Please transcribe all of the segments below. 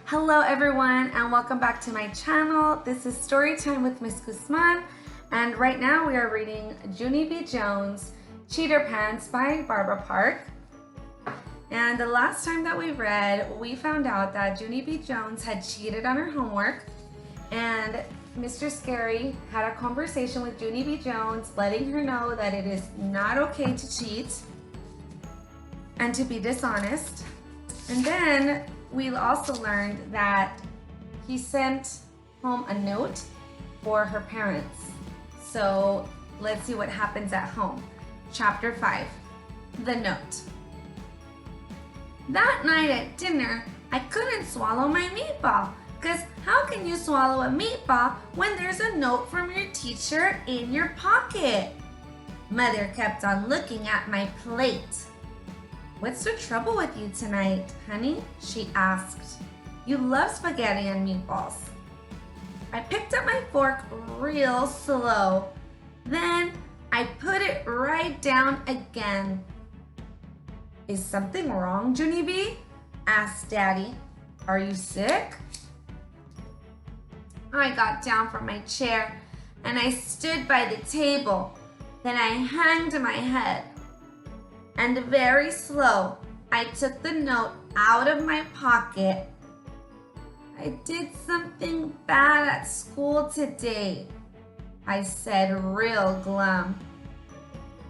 Hello everyone and welcome back to my channel. This is Storytime with Miss Guzman, and right now we are reading Junie B. Jones' Cheater Pants by Barbara Park. And the last time that we read, we found out that Junie B. Jones had cheated on her homework, and Mr. Scary had a conversation with Junie B. Jones letting her know that it is not okay to cheat and to be dishonest. And then we also learned that he sent home a note for her parents. So let's see what happens at home. Chapter 5, The Note. That night at dinner, I couldn't swallow my meatball. Because how can you swallow a meatball when there's a note from your teacher in your pocket? Mother kept on looking at my plate. "What's the trouble with you tonight, honey?" she asked. "You love spaghetti and meatballs." I picked up my fork real slow. Then I put it right down again. "Is something wrong, Junie B?" asked Daddy. "Are you sick?" I got down from my chair and I stood by the table. Then I hanged my head. And very slow, I took the note out of my pocket. "I did something bad at school today," I said real glum.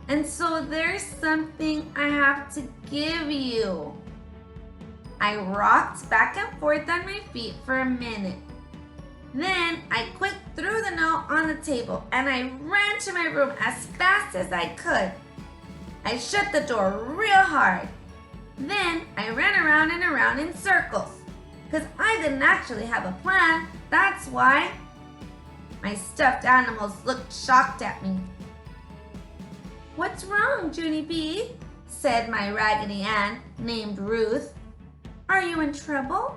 "And so there's something I have to give you." I rocked back and forth on my feet for a minute. Then I quick threw the note on the table and I ran to my room as fast as I could. I shut the door real hard. Then I ran around and around in circles. Because I didn't actually have a plan, that's why. My stuffed animals looked shocked at me. "What's wrong, Junie B?" said my Raggedy Ann named Ruth. "Are you in trouble?"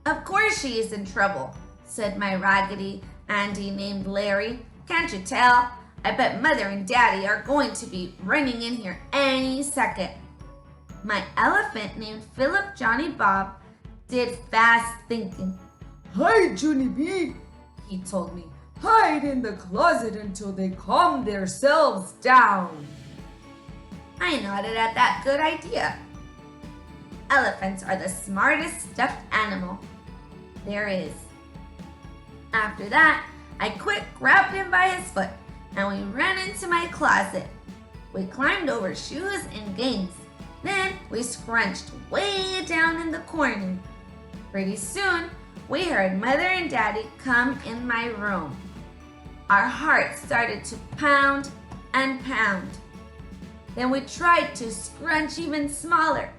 "Of course she is in trouble," said my Raggedy Andy named Larry. "Can't you tell? I bet Mother and Daddy are going to be running in here any second." My elephant named Philip Johnny Bob did fast thinking. "Hide, Junie B," he told me. "Hide in the closet until they calm themselves down." I nodded at that good idea. Elephants are the smartest stuffed animal there is. After that, I quick grabbed him by his foot and we ran into my closet. We climbed over shoes and games. Then we scrunched way down in the corner. Pretty soon, we heard Mother and Daddy come in my room. Our hearts started to pound and pound. Then we tried to scrunch even smaller.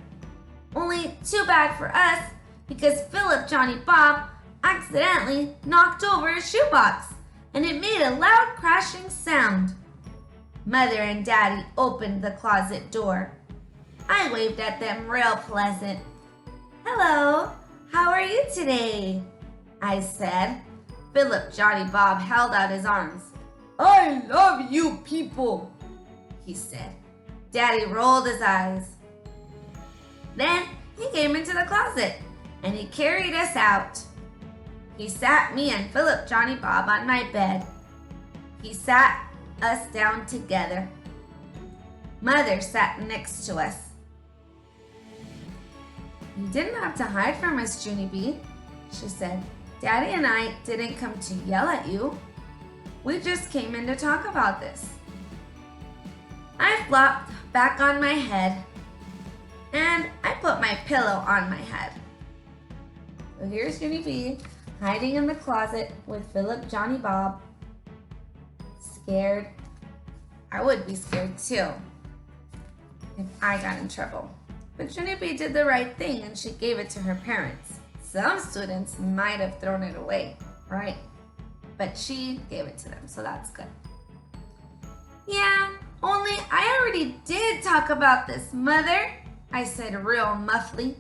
Only too bad for us because Philip Johnny Bob accidentally knocked over a shoebox and it made a loud crashing sound. Mother and Daddy opened the closet door. I waved at them real pleasant. "Hello, how are you today?" I said. Philip Johnny Bob held out his arms. "I love you people," he said. Daddy rolled his eyes. Then he came into the closet and he carried us out. He sat me and Philip Johnny Bob on my bed. He sat us down together. Mother sat next to us. "You didn't have to hide from us, Junie B," she said. "Daddy and I didn't come to yell at you. We just came in to talk about this." I flopped back on my head and I put my pillow on my head. So here's Junie B hiding in the closet with Philip Johnny Bob. Scared. I would be scared too if I got in trouble. But Junie B did the right thing and she gave it to her parents. Some students might have thrown it away, right? But she gave it to them, so that's good. "Yeah, only I already did talk about this, Mother," I said real muffly.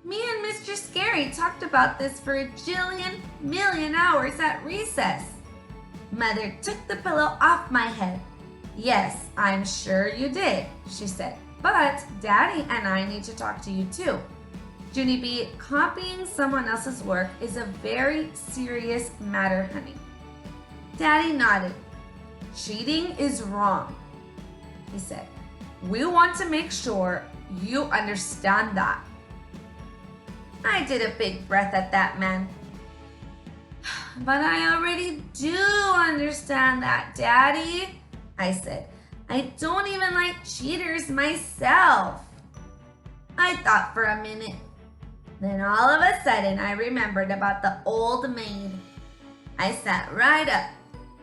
"Me and Mr. Scary talked about this for a jillion million hours at recess." Mother took the pillow off my head. "Yes, I'm sure you did," she said. "But Daddy and I need to talk to you too. Junie B, copying someone else's work is a very serious matter, honey. Daddy nodded. Cheating is wrong, he said. We want to make sure you understand that. I did a big breath at that, man. But I already do understand that, Daddy, I said. I don't even like cheaters myself. I thought for a minute. Then all of a sudden I remembered about the old maid. I sat right up.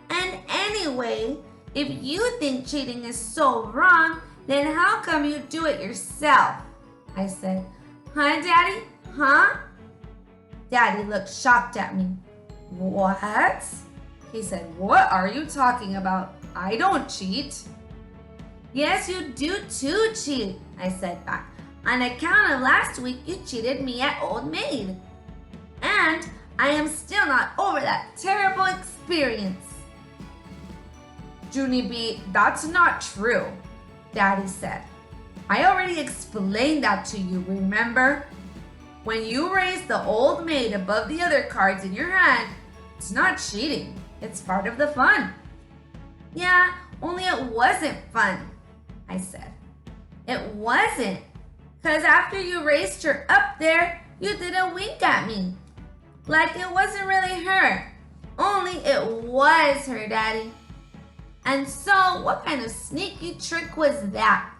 And anyway, if you think cheating is so wrong, then how come you do it yourself? I said. Huh, Daddy? Huh? Daddy looked shocked at me. What? He said, what are you talking about? I don't cheat. Yes, you do too cheat, I said back. On account of last week, you cheated me at Old Maid. And I am still not over that terrible experience. Junie B, that's not true, Daddy said. I already explained that to you, remember? When you raise the Old Maid above the other cards in your hand, it's not cheating. It's part of the fun. Yeah, only it wasn't fun, I said. It wasn't. Because after you raised her up there, you didn't wink at me. Like it wasn't really her. Only it was her, Daddy. And so, what kind of sneaky trick was that?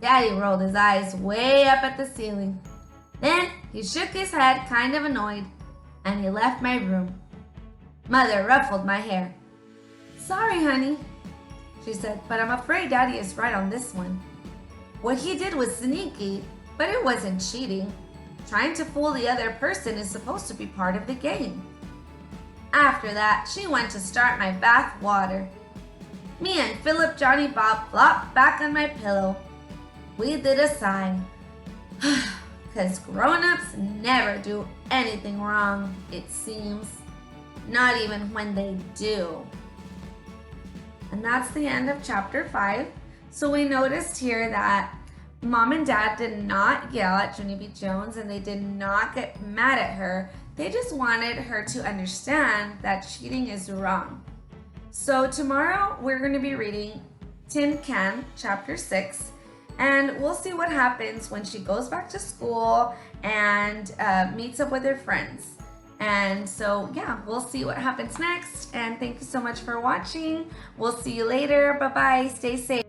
Daddy rolled his eyes way up at the ceiling. Then he shook his head, kind of annoyed, and he left my room. Mother ruffled my hair. Sorry, honey, she said, but I'm afraid Daddy is right on this one. What he did was sneaky, but it wasn't cheating. Trying to fool the other person is supposed to be part of the game. After that, she went to start my bath water. Me and Philip Johnny Bob flopped back on my pillow. We did a sigh. Because grown-ups never do anything wrong, it seems. Not even when they do. And that's the end of chapter 5. So we noticed here that Mom and Dad did not yell at Junie B. Jones and they did not get mad at her. They just wanted her to understand that cheating is wrong. So tomorrow we're going to be reading Tin Can, chapter 6. And we'll see what happens when she goes back to school and meets up with her friends. And so, yeah, we'll see what happens next. And thank you so much for watching. We'll see you later. Bye-bye. Stay safe.